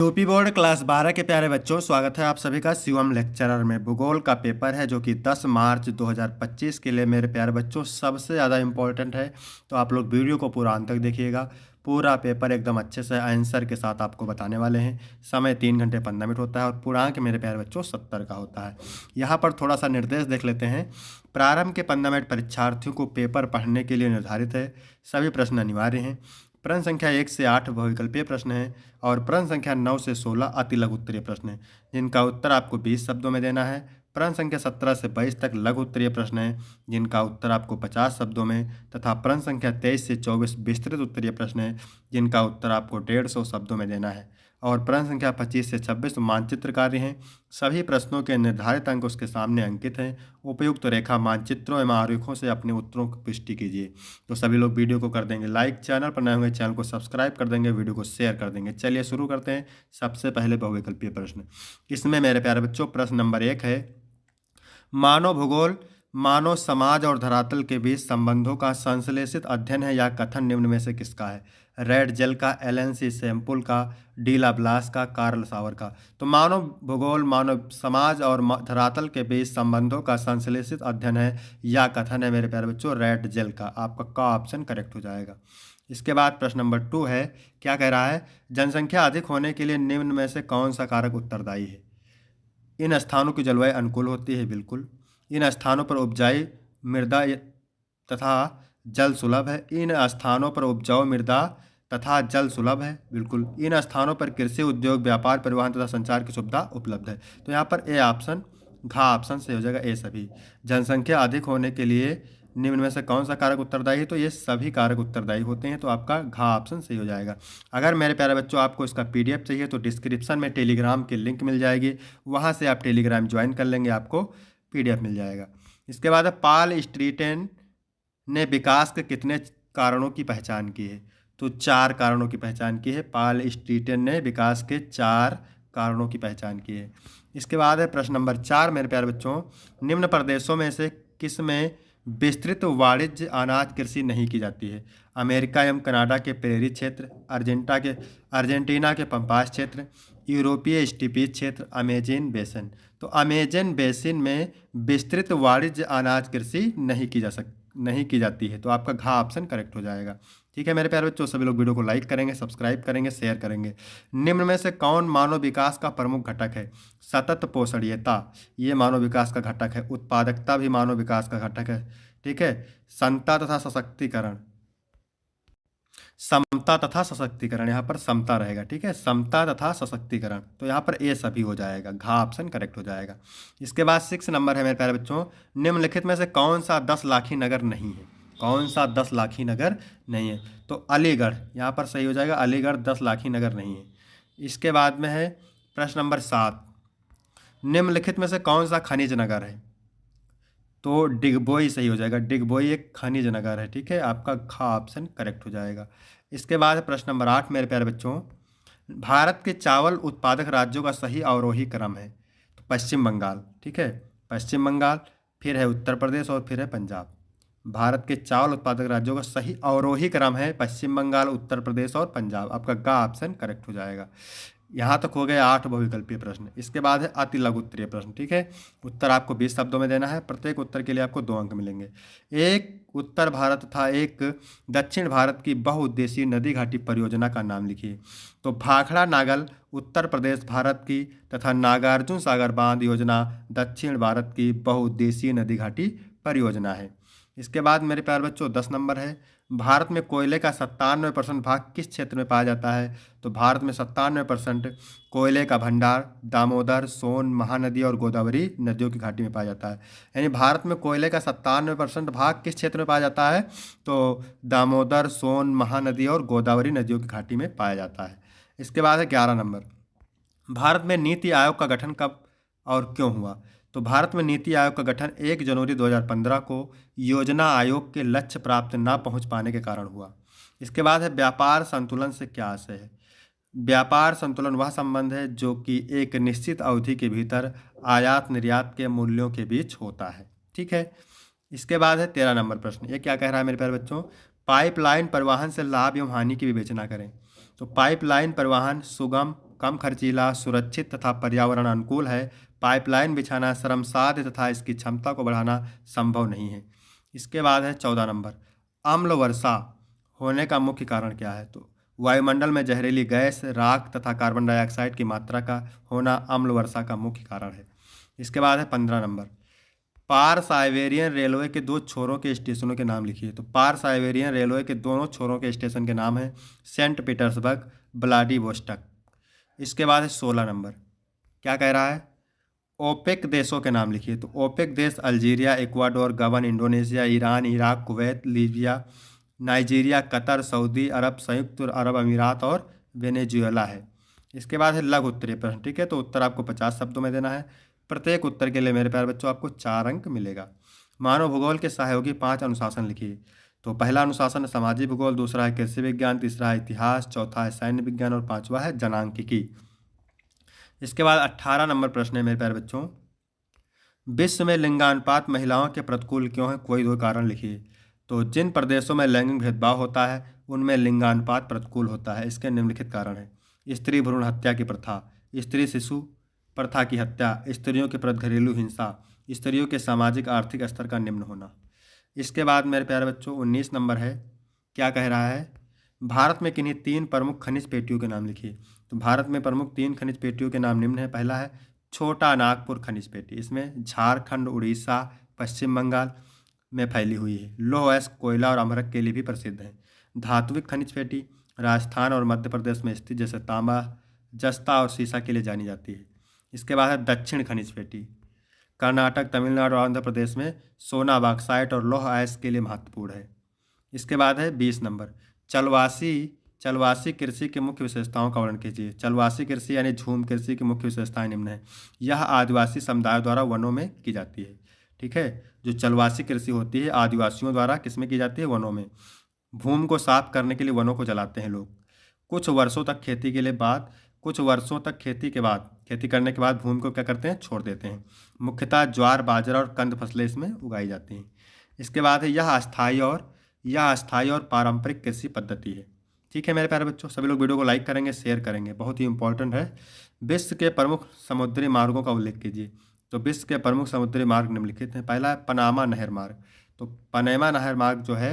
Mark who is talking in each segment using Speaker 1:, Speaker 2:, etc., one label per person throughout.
Speaker 1: UP board class 12 के प्यारे बच्चों, स्वागत है आप सभी का शिवम लेक्चरर में। भूगोल का पेपर है जो कि 10 मार्च 2025 के लिए मेरे प्यारे बच्चों सबसे ज़्यादा इम्पोर्टेंट है। तो आप लोग वीडियो को पूरा अंत तक देखिएगा। पूरा पेपर एकदम अच्छे से आंसर के साथ आपको बताने वाले हैं। समय 3 घंटे 15 मिनट होता है और पूर्णांक मेरे प्यारे बच्चों 70 का होता है। यहाँ पर थोड़ा सा निर्देश देख लेते हैं। प्रारंभ के 15 मिनट परीक्षार्थियों को पेपर पढ़ने के लिए निर्धारित है। सभी प्रश्न अनिवार्य हैं। प्रश्न संख्या 1 से 8 बहुविकल्पीय प्रश्न हैं और प्रश्न संख्या 9 से 16 अति लघु उत्तरीय प्रश्न हैं, जिनका उत्तर आपको 20 शब्दों में देना है। प्रश्न संख्या 17 से 22 तक लघु उत्तरीय प्रश्न हैं, जिनका उत्तर आपको 50 शब्दों में, तथा प्रश्न संख्या 23 से 24 विस्तृत उत्तरीय प्रश्न हैं, जिनका उत्तर आपको 150 शब्दों में देना है। और प्रश्न संख्या 25 से 26 मानचित्र कार्य हैं। सभी प्रश्नों के निर्धारित अंक उसके सामने अंकित हैं। उपयुक्त रेखा मानचित्रों एवं आरेखों से अपने उत्तरों की पुष्टि कीजिए। तो सभी लोग वीडियो को कर देंगे लाइक, चैनल पर नए होंगे चैनल को सब्सक्राइब कर देंगे, वीडियो को शेयर कर देंगे। चलिए शुरू करते हैं। सबसे पहले बहुविकल्पीय प्रश्न, इसमें मेरे प्यारे बच्चों प्रश्न नंबर 1 है, मानव भूगोल मानव समाज और धरातल के बीच संबंधों का संश्लेषित अध्ययन है। या कथन निम्न में से किसका है? रेड जेल का, एलन सी सैम्पुल का, डी लाप्लास का, कार्ल सावर का। तो मानव भूगोल मानव समाज और धरातल के बीच संबंधों का संश्लेषित अध्ययन है या कथन है मेरे प्यारे बच्चों रेड जेल का। आपका ऑप्शन करेक्ट हो जाएगा। इसके बाद प्रश्न नंबर 2 है, क्या कह रहा है? जनसंख्या अधिक होने के लिए निम्न में से कौन सा कारक उत्तरदायी है? इन स्थानों की जलवायु अनुकूल होती है, बिल्कुल। इन स्थानों पर उपजाऊ मृदा तथा जल सुलभ है। इन स्थानों पर उपजाऊ मृदा तथा जल सुलभ है, बिल्कुल। इन स्थानों पर कृषि, उद्योग, व्यापार, परिवहन तथा संचार की सुविधा उपलब्ध है। तो यहाँ पर ए ऑप्शन, घा ऑप्शन से हो जाएगा ए सभी। जनसंख्या अधिक होने के लिए निम्न में से कौन सा कारक उत्तरदायी है? तो ये सभी कारक उत्तरदायी होते हैं। तो आपका घा ऑप्शन सही हो जाएगा। अगर मेरे प्यारे बच्चों आपको इसका पीडीएफ चाहिए तो डिस्क्रिप्शन में टेलीग्राम की लिंक मिल जाएगी, वहाँ से आप टेलीग्राम ज्वाइन कर लेंगे, आपको पीडीएफ मिल जाएगा। इसके बाद पाल स्ट्रीटेन ने विकास के कितने कारणों की पहचान की है? तो 4 कारणों की पहचान की है। पाल स्ट्रीटेन ने विकास के 4 कारणों की पहचान की है। इसके बाद है प्रश्न नंबर 4 मेरे प्यारे बच्चों, निम्न प्रदेशों में से किस में विस्तृत वाणिज्य अनाज कृषि नहीं की जाती है? अमेरिका एवं कनाडा के प्रेरी क्षेत्र, अर्जेंटीना के पंपास क्षेत्र, यूरोपीय स्टीपीज क्षेत्र, अमेजन बेसिन। तो अमेजन बेसिन में विस्तृत वाणिज्य अनाज कृषि नहीं की जाती है। तो आपका घा ऑप्शन करेक्ट हो जाएगा। ठीक है मेरे प्यारे बच्चों, सभी लोग वीडियो को लाइक करेंगे, सब्सक्राइब करेंगे, शेयर करेंगे। निम्न में से कौन मानव विकास का प्रमुख घटक है? सतत पोषणीयता, ये मानव विकास का घटक है। उत्पादकता भी मानव विकास का घटक है। ठीक है। समता तथा सशक्तिकरण, समता तथा सशक्तिकरण, यहाँ पर समता रहेगा। ठीक है, समता तथा सशक्तिकरण। तो यहाँ पर ए सभी हो जाएगा, घा ऑप्शन करेक्ट हो जाएगा। इसके बाद 6 नंबर है मेरे प्यारे बच्चों, निम्नलिखित में से कौन सा 10 लाखी नगर नहीं है? कौन सा 10 लाखी नगर नहीं है? तो अलीगढ़, यहाँ पर सही हो जाएगा। अलीगढ़ 10 लाखी नगर नहीं है। इसके बाद में है प्रश्न नंबर 7, निम्नलिखित में से कौन सा खनिज नगर है? तो डिगबोई सही हो जाएगा। डिगबोई एक खनिज नगर है। ठीक है, आपका खा ऑप्शन करेक्ट हो जाएगा। इसके बाद है प्रश्न नंबर 8 मेरे प्यारे बच्चों, भारत के चावल उत्पादक राज्यों का सही अवरोही क्रम है? तो पश्चिम बंगाल। ठीक है, पश्चिम बंगाल, फिर है उत्तर प्रदेश और फिर है पंजाब। भारत के चावल उत्पादक राज्यों का सही अवरोही क्रम है पश्चिम बंगाल, उत्तर प्रदेश और पंजाब। आपका गा ऑप्शन करेक्ट हो जाएगा। यहाँ तक हो गए 8 बहुविकल्पीय प्रश्न। इसके बाद है अति लघु उत्तरीय प्रश्न। ठीक है, उत्तर आपको 20 शब्दों में देना है। प्रत्येक उत्तर के लिए आपको 2 अंक मिलेंगे। एक उत्तर भारत तथा एक दक्षिण भारत की बहुउद्देशीय नदी घाटी परियोजना का नाम लिखिए। तो भाखड़ा नागल उत्तर प्रदेश भारत की तथा नागार्जुन सागर बांध योजना दक्षिण भारत की बहुउद्देशीय नदी घाटी परियोजना है। इसके बाद मेरे प्यारे बच्चों 10 नंबर है, भारत में कोयले का 97% भाग किस क्षेत्र में पाया जाता है? तो भारत में 97% कोयले का भंडार दामोदर, सोन, महानदी और गोदावरी नदियों की घाटी में पाया जाता है। यानी भारत में कोयले का 97% भाग किस क्षेत्र में पाया जाता है? तो दामोदर, सोन, महानदी और गोदावरी नदियों की घाटी में पाया जाता है। इसके बाद है 11 नंबर, भारत में नीति आयोग का गठन कब और क्यों हुआ? तो भारत में नीति आयोग का गठन 1 जनवरी 2015 को योजना आयोग के लक्ष्य प्राप्त न पहुंच पाने के कारण हुआ। इसके बाद है व्यापार संतुलन से क्या आशय है? व्यापार संतुलन वह संबंध है जो कि एक निश्चित अवधि के भीतर आयात निर्यात के मूल्यों के बीच होता है। ठीक है। इसके बाद है 13 नंबर प्रश्न, ये क्या कह रहा है मेरे प्यारे बच्चों, पाइपलाइन परिवहन से लाभ एवं हानि की विवेचना करें। तो पाइपलाइन परिवहन सुगम, कम खर्चीला, सुरक्षित तथा पर्यावरण अनुकूल है। पाइपलाइन बिछाना श्रमसाध्य तथा इसकी क्षमता को बढ़ाना संभव नहीं है। इसके बाद है 14 नंबर, अम्ल वर्षा होने का मुख्य कारण क्या है? तो वायुमंडल में जहरीली गैस, राख तथा कार्बन डाइऑक्साइड की मात्रा का होना अम्ल वर्षा का मुख्य कारण है। इसके बाद है 15 नंबर, पार साइबेरियन रेलवे के दो छोरों के स्टेशनों के नाम लिखिए। तो पार साइबेरियन रेलवे के दोनों छोरों के स्टेशन के नाम हैं सेंट पीटर्सबर्ग, व्लादिवोस्टॉक। इसके बाद है 16 नंबर, क्या कह रहा है? ओपेक देशों के नाम लिखिए। तो ओपेक देश Algeria, Ecuador, Gabon, Indonesia, Iran, Iraq, Kuwait, Libya, Nigeria, Qatar, Saudi Arabia, संयुक्त अरब अमीरात और वेनेजुएला है। इसके बाद है लघु उत्तरीय प्रश्न, ठीक है। तो उत्तर आपको 50 शब्दों में देना है। प्रत्येक उत्तर के लिए मेरे प्यारे बच्चों आपको 4 अंक मिलेगा। मानव भूगोल के सहयोगी 5 अनुशासन लिखिए। तो पहला अनुशासन है सामाजिक भूगोल, दूसरा है कृषि विज्ञान, तीसरा है इतिहास, चौथा है सैन्य विज्ञान और पांचवा है जनांकिकी। इसके बाद 18 नंबर प्रश्न है मेरे प्यारे बच्चों, विश्व में लिंगानुपात महिलाओं के प्रतिकूल क्यों है? कोई दो कारण लिखिए। तो जिन प्रदेशों में लैंगिक भेदभाव होता है उनमें लिंगानुपात प्रतिकूल होता है। इसके निम्नलिखित कारण है: स्त्री भ्रूण हत्या की प्रथा, स्त्री शिशु प्रथा की हत्या, स्त्रियों के प्रति घरेलू हिंसा, स्त्रियों के सामाजिक आर्थिक स्तर का निम्न होना। इसके बाद मेरे प्यारे बच्चों 19 नंबर है, क्या कह रहा है? भारत में किन्हीं 3 प्रमुख खनिज पेटियों के नाम लिखिए। तो भारत में प्रमुख 3 खनिज पेटियों के नाम निम्न है। पहला है छोटा नागपुर खनिज पेटी, इसमें झारखंड, उड़ीसा, पश्चिम बंगाल में फैली हुई है। लौह अयस्क, कोयला और अमरक के लिए भी प्रसिद्ध है। धात्विक खनिज पेटी राजस्थान और मध्य प्रदेश में स्थित, जैसे तांबा, जस्ता और सीसा के लिए जानी जाती है। इसके बाद है दक्षिण खनिज पेटी, कर्नाटक, तमिलनाडु और आंध्र प्रदेश में सोना, बॉक्साइट और लौह अयस्क के लिए महत्वपूर्ण है। इसके बाद है 20 नंबर, चलवासी कृषि की मुख्य विशेषताओं का वर्णन कीजिए। चलवासी कृषि यानी झूम कृषि की मुख्य विशेषताएं निम्न है। यह आदिवासी समुदायों द्वारा वनों में की जाती है, ठीक है। जो चलवासी कृषि होती है आदिवासियों द्वारा किसमें की जाती है? वनों में। भूमि को साफ करने के लिए वनों को जलाते हैं लोग। कुछ वर्षों तक खेती करने के बाद भूमि को क्या करते हैं? छोड़ देते हैं। मुख्यतः ज्वार, बाजरा और कंद फसलें इसमें उगाई जाती हैं। इसके बाद है यह अस्थायी और पारंपरिक कृषि पद्धति है, ठीक है। मेरे प्यारे बच्चों, सभी लोग वीडियो को लाइक करेंगे, शेयर करेंगे, बहुत ही इंपॉर्टेंट है। विश्व के प्रमुख समुद्री मार्गों का उल्लेख कीजिए। तो विश्व के प्रमुख समुद्री मार्ग निम्नलिखित हैं। पहला है पनामा नहर मार्ग। तो पनामा नहर मार्ग जो है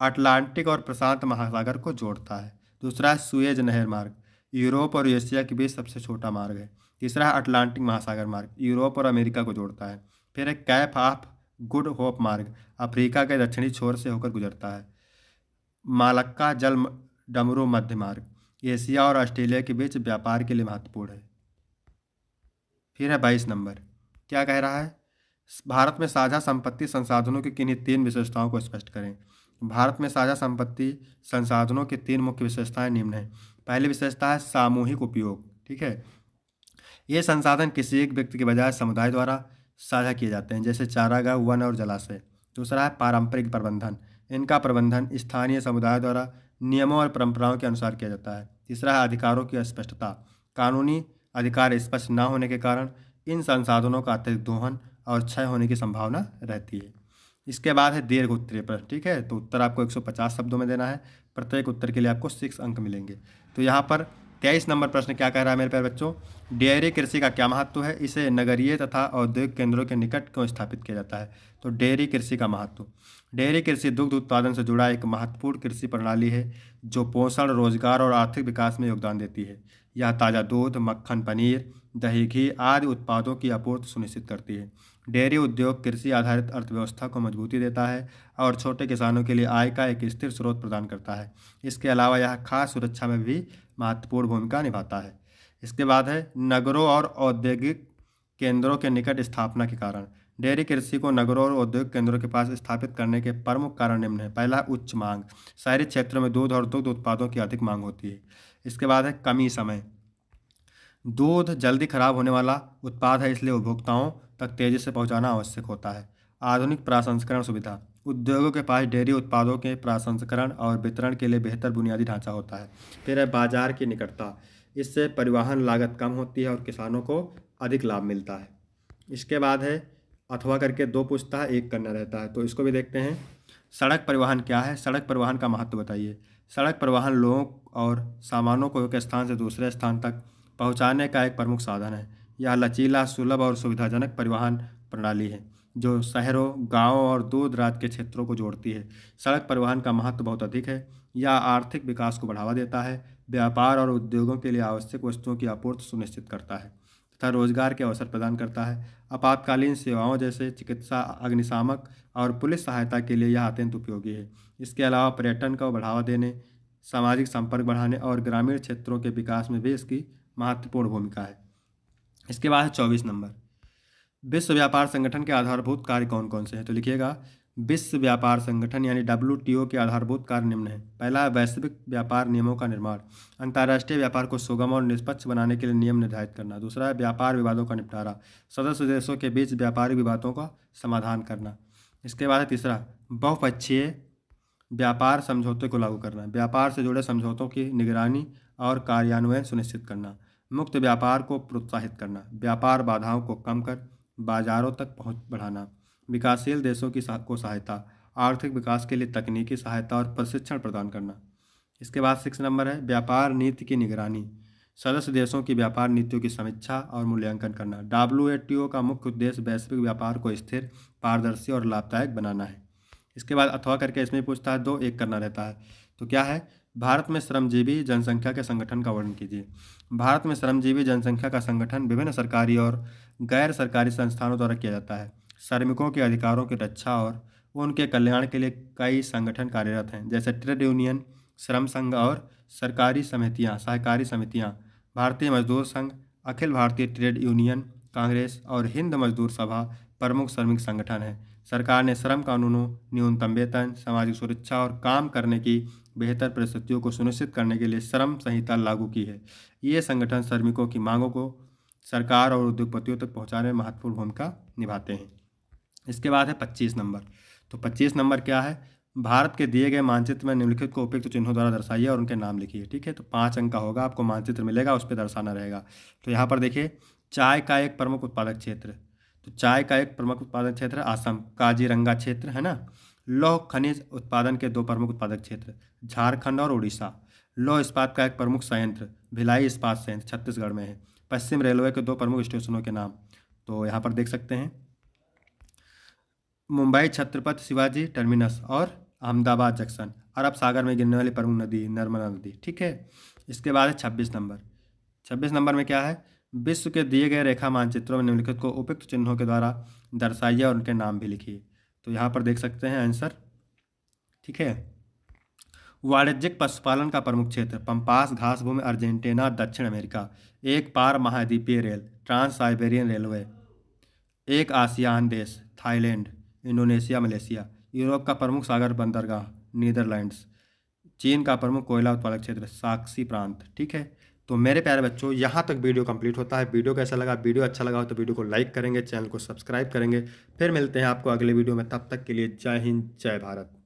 Speaker 1: अटलांटिक और प्रशांत महासागर को जोड़ता है। दूसरा है सुएज नहर मार्ग, यूरोप और एशिया के बीच सबसे छोटा मार्ग है। तीसरा है अटलांटिक महासागर मार्ग, यूरोप और अमेरिका को जोड़ता है। फिर है कैप ऑफ गुड होप मार्ग, अफ्रीका के दक्षिणी छोर से होकर गुजरता है। मालक्का जल डमरू मध्य मार्ग, एशिया और ऑस्ट्रेलिया के बीच व्यापार के लिए महत्वपूर्ण है। फिर है 22 नंबर, क्या कह रहा है? भारत में साझा संपत्ति संसाधनों की किन्हीं 3 विशेषताओं को स्पष्ट करें। भारत में साझा संपत्ति संसाधनों की 3 मुख्य विशेषताएं निम्न हैं। पहली विशेषता है सामूहिक उपयोग, ठीक है। ये संसाधन किसी एक व्यक्ति के बजाय समुदाय द्वारा साझा किए जाते हैं, जैसे चारागाह, वन और जलाशय। दूसरा है पारंपरिक प्रबंधन, इनका प्रबंधन स्थानीय समुदाय द्वारा नियमों और परंपराओं के अनुसार किया जाता है। तीसरा है अधिकारों की अस्पष्टता, कानूनी अधिकार स्पष्ट न होने के कारण इन संसाधनों का अत्यधिक दोहन और क्षय होने की संभावना रहती है। इसके बाद है दीर्घ उत्तरीय प्रश्न, ठीक है। तो उत्तर आपको 150 शब्दों में देना है। प्रत्येक उत्तर के लिए आपको 6 अंक मिलेंगे। तो यहाँ पर 23 नंबर प्रश्न क्या कह रहा है मेरे प्यारे बच्चों? डेयरी कृषि का क्या महत्व है? इसे नगरीय तथा औद्योगिक केंद्रों के निकट क्यों स्थापित किया जाता है? तो डेयरी कृषि का महत्व, डेयरी कृषि दुग्ध उत्पादन से जुड़ा एक महत्वपूर्ण कृषि प्रणाली है जो पोषण, रोजगार और आर्थिक विकास में योगदान देती है। यह ताज़ा दूध, मक्खन, पनीर, दही, घी आदि उत्पादों की आपूर्ति सुनिश्चित करती है। डेयरी उद्योग कृषि आधारित अर्थव्यवस्था को मजबूती देता है और छोटे किसानों के लिए आय का एक स्थिर स्रोत प्रदान करता है। इसके अलावा यह खाद्य सुरक्षा में भी महत्वपूर्ण भूमिका निभाता है। इसके बाद है नगरों और औद्योगिक केंद्रों के निकट स्थापना के कारण। डेयरी कृषि को नगरों और औद्योगिक केंद्रों के पास स्थापित करने के प्रमुख कारण निम्न है। पहला, उच्च मांग, शहरी क्षेत्रों में दूध और दुग्ध उत्पादों की अधिक मांग होती है। इसके बाद है कमी समय, दूध जल्दी खराब होने वाला उत्पाद है, इसलिए उपभोक्ताओं तक तेजी से पहुंचाना आवश्यक होता है। आधुनिक प्रसंस्करण सुविधा, उद्योगों के पास डेयरी उत्पादों के प्रसंस्करण और वितरण के लिए बेहतर बुनियादी ढांचा होता है। फिर है बाजार की निकटता, इससे परिवहन लागत कम होती है और किसानों को अधिक लाभ मिलता है। इसके बाद है अथवा करके 2 पूछता है, 1 करना रहता है, तो इसको भी देखते हैं। सड़क परिवहन क्या है? सड़क परिवहन का महत्व बताइए। सड़क परिवहन लोगों और सामानों को एक स्थान से दूसरे स्थान तक पहुंचाने का एक प्रमुख साधन है। यह लचीला, सुलभ और सुविधाजनक परिवहन प्रणाली है जो शहरों, गांवों और दूर दराज के क्षेत्रों को जोड़ती है। सड़क परिवहन का महत्व बहुत अधिक है। यह आर्थिक विकास को बढ़ावा देता है, व्यापार और उद्योगों के लिए आवश्यक वस्तुओं की आपूर्ति सुनिश्चित करता है तथा रोजगार के अवसर प्रदान करता है। आपातकालीन सेवाओं जैसे चिकित्सा, अग्निशामक और पुलिस सहायता के लिए यह अत्यंत उपयोगी है। इसके अलावा पर्यटन को बढ़ावा देने, सामाजिक संपर्क बढ़ाने और ग्रामीण क्षेत्रों के विकास में भी इसकी महत्वपूर्ण भूमिका है। इसके बाद है 24 नंबर। विश्व व्यापार संगठन के आधारभूत कार्य कौन कौन से हैं? तो लिखिएगा, विश्व व्यापार संगठन यानी WTO के आधारभूत कार्य निम्न है। पहला है वैश्विक व्यापार नियमों का निर्माण, अंतर्राष्ट्रीय व्यापार को सुगम और निष्पक्ष बनाने के लिए नियम निर्धारित करना। दूसरा है व्यापार विवादों का निपटारा, सदस्य देशों के बीच व्यापारिक विवादों का समाधान करना। इसके बाद है तीसरा, बहुपक्षीय व्यापार समझौते को लागू करना, व्यापार से जुड़े समझौतों की निगरानी और कार्यान्वयन सुनिश्चित करना। मुक्त व्यापार को प्रोत्साहित करना, व्यापार बाधाओं को कम कर बाजारों तक पहुंच बढ़ाना। विकासशील देशों की को सहायता, आर्थिक विकास के लिए तकनीकी सहायता और प्रशिक्षण प्रदान करना। इसके बाद 6 नंबर है व्यापार नीति की निगरानी, सदस्य देशों की व्यापार नीतियों की समीक्षा और मूल्यांकन करना। WTO का मुख्य उद्देश्य वैश्विक व्यापार को स्थिर, पारदर्शी और लाभदायक बनाना है। इसके बाद अथवा करके इसमें पूछता है 2 एक करना रहता है। तो क्या है? भारत में श्रमजीवी जनसंख्या के संगठन का वर्णन कीजिए। भारत में श्रमजीवी जनसंख्या का संगठन विभिन्न सरकारी और गैर सरकारी संस्थानों द्वारा किया जाता है। श्रमिकों के अधिकारों की रक्षा और उनके कल्याण के लिए कई संगठन कार्यरत हैं, जैसे ट्रेड यूनियन, श्रम संघ और सरकारी समितियां, सहकारी समितियां। भारतीय मजदूर संघ, अखिल भारतीय ट्रेड यूनियन कांग्रेस और हिंद मजदूर सभा प्रमुख श्रमिक संगठन हैं। सरकार ने श्रम कानूनों, न्यूनतम वेतन, सामाजिक सुरक्षा और काम करने की बेहतर परिस्थितियों को सुनिश्चित करने के लिए श्रम संहिता लागू की है। ये संगठन श्रमिकों की मांगों को सरकार और उद्योगपतियों तक पहुंचाने में महत्वपूर्ण भूमिका निभाते हैं। इसके बाद है 25 नंबर। तो 25 नंबर क्या है? भारत के दिए गए मानचित्र में निम्नलिखित को उपयुक्त चिन्हों द्वारा दर्शाइए और उनके नाम लिखिए। ठीक है, तो 5 अंक का होगा, आपको मानचित्र मिलेगा, उस पर दर्शाना रहेगा। तो यहाँ पर देखिए, चाय का एक प्रमुख उत्पादक क्षेत्र, तो चाय का एक प्रमुख उत्पादक क्षेत्र असम, काजीरंगा क्षेत्र है ना। लौह खनिज उत्पादन के 2 प्रमुख उत्पादक क्षेत्र, झारखंड और उड़ीसा। लौह इस्पात का एक प्रमुख संयंत्र, भिलाई इस्पात संयंत्र, छत्तीसगढ़ में है। पश्चिम रेलवे के 2 प्रमुख स्टेशनों के नाम, तो यहाँ पर देख सकते हैं, मुंबई छत्रपति शिवाजी टर्मिनस और अहमदाबाद जंक्शन। अरब सागर में गिरने वाली प्रमुख नदी नर्मदा नदी। ठीक है, इसके बाद है 26 नंबर। 26 नंबर में क्या है? विश्व के दिए गए रेखा मानचित्रों में निम्नलिखित को उपयुक्त चिन्हों के द्वारा दर्शाइए और उनके नाम भी लिखिए। तो यहाँ पर देख सकते हैं आंसर। ठीक है, वाणिज्यिक पशुपालन का प्रमुख क्षेत्र, पंपास घास भूमि, अर्जेंटीना, दक्षिण अमेरिका। एक पार महाद्वीपीय रेल, ट्रांस साइबेरियन रेलवे। एक आसियान देश, थाईलैंड, इंडोनेशिया, मलेशिया। यूरोप का प्रमुख सागर बंदरगाह, नीदरलैंड्स। चीन का प्रमुख कोयला उत्पादक क्षेत्र, साक्सी प्रांत। ठीक है, तो मेरे प्यारे बच्चों, यहाँ तक वीडियो कंप्लीट होता है। वीडियो कैसा लगा? वीडियो अच्छा लगा हो तो वीडियो को लाइक करेंगे, चैनल को सब्सक्राइब करेंगे। फिर मिलते हैं आपको अगले वीडियो में, तब तक के लिए जय हिंद, जय भारत।